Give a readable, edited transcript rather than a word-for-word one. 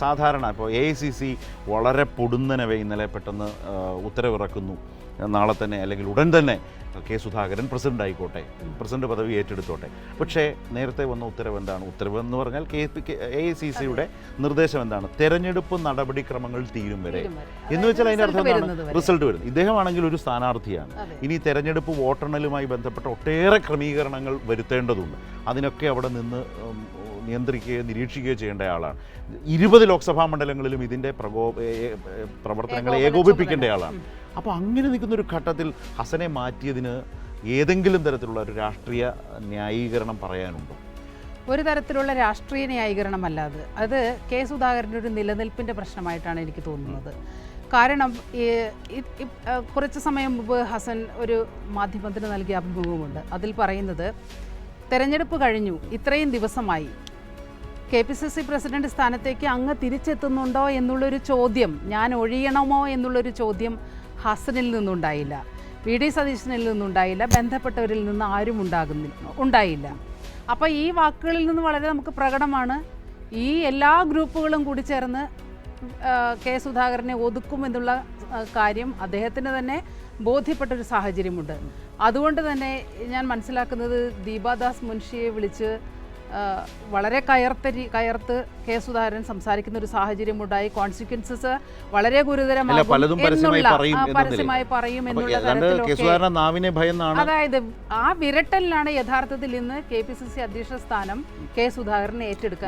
സാധാരണ ഇപ്പോൾ AICC വളരെ പൊടുന്നനവെ ഇന്നലെ പെട്ടെന്ന് ഉത്തരവിറക്കുന്നു, നാളെ തന്നെ അല്ലെങ്കിൽ ഉടൻ തന്നെ കെ സുധാകരൻ പ്രസിഡന്റ് ആയിക്കോട്ടെ, പ്രസിഡന്റ് പദവി ഏറ്റെടുത്തോട്ടെ. പക്ഷേ നേരത്തെ വന്ന ഉത്തരവ് എന്താണ്? ഉത്തരവെന്ന് പറഞ്ഞാൽ AICCയുടെ നിർദ്ദേശം എന്താണ്? തെരഞ്ഞെടുപ്പ് നടപടിക്രമങ്ങൾ തീരും വരെ എന്ന് വെച്ചാൽ അതിൻ്റെ അർത്ഥം എന്താണ്? റിസൾട്ട് വരുന്നത്. ഇദ്ദേഹമാണെങ്കിൽ ഒരു സ്ഥാനാർത്ഥിയാണ്. ഇനി തെരഞ്ഞെടുപ്പ് വോട്ടെണ്ണലുമായി ബന്ധപ്പെട്ട ഒട്ടേറെ ക്രമീകരണങ്ങൾ വരുത്തേണ്ടതുണ്ട്. അതിനൊക്കെ അവിടെ നിന്ന് നിയന്ത്രിക്കുകയോ നിരീക്ഷിക്കുകയോ ചെയ്യേണ്ട ആളാണ്. 20 ലോക്സഭാ മണ്ഡലങ്ങളിലും ഇതിൻ്റെ പ്രവർത്തനങ്ങളെ ഏകോപിപ്പിക്കേണ്ട ആളാണ്. അപ്പോൾ അങ്ങനെ നിൽക്കുന്നൊരു ഘട്ടത്തിൽ ഹസനെ മാറ്റിയതിന് ഏതെങ്കിലും തരത്തിലുള്ള ഒരു രാഷ്ട്രീയ ന്യായീകരണം പറയാനുണ്ടോ? ഒരു തരത്തിലുള്ള രാഷ്ട്രീയ ന്യായീകരണമല്ലാതെ അത് കെ സുധാകരൻ്റെ ഒരു നിലനിൽപ്പിൻ്റെ പ്രശ്നമായിട്ടാണ് എനിക്ക് തോന്നുന്നത്. കാരണം കുറച്ച് സമയം മുമ്പ് ഹസൻ ഒരു മാധ്യമത്തിന് നൽകിയ അഭിമുഖമുണ്ട്. അതിൽ പറയുന്നത്, തെരഞ്ഞെടുപ്പ് കഴിഞ്ഞു, ഇത്രയും ദിവസമായി, KPCC പ്രസിഡന്റ് സ്ഥാനത്തേക്ക് അങ്ങ് തിരിച്ചെത്തുന്നുണ്ടോ എന്നുള്ളൊരു ചോദ്യം, ഞാൻ ഒഴിയണമോ എന്നുള്ളൊരു ചോദ്യം ഹസനിൽ നിന്നുണ്ടായില്ല, VD സതീശനിൽ നിന്നുണ്ടായില്ല, ബന്ധപ്പെട്ടവരിൽ നിന്ന് ആരും ഉണ്ടായില്ല. അപ്പോൾ ഈ വാക്കുകളിൽ നിന്ന് വളരെ നമുക്ക് പ്രകടമാണ് ഈ എല്ലാ ഗ്രൂപ്പുകളും കൂടി ചേർന്ന് കെ സുധാകരനെ ഒതുക്കുമെന്നുള്ള കാര്യം അദ്ദേഹത്തിന് തന്നെ ബോധ്യപ്പെട്ടൊരു സാഹചര്യമുണ്ട്. അതുകൊണ്ട് തന്നെ ഞാൻ മനസ്സിലാക്കുന്നത് ദീപാദാസ് മുൻഷിയെ വിളിച്ച് വളരെ കയർത്ത് കെ സുധാകരൻ സംസാരിക്കുന്ന ഒരു സാഹചര്യമുണ്ടായി. കോൺസിക്വൻസസ് വളരെ ഗുരുതരമാകും, പരസ്യമായി പറയും എന്നുള്ള തരത്തിലൊക്കെ. അതായത് ആ വിരട്ടലിനാണ് യഥാർത്ഥത്തിൽ ഇന്ന് KPCC അധ്യക്ഷ സ്ഥാനം കെ സുധാകരനെ ഏറ്റെടുക്കാൻ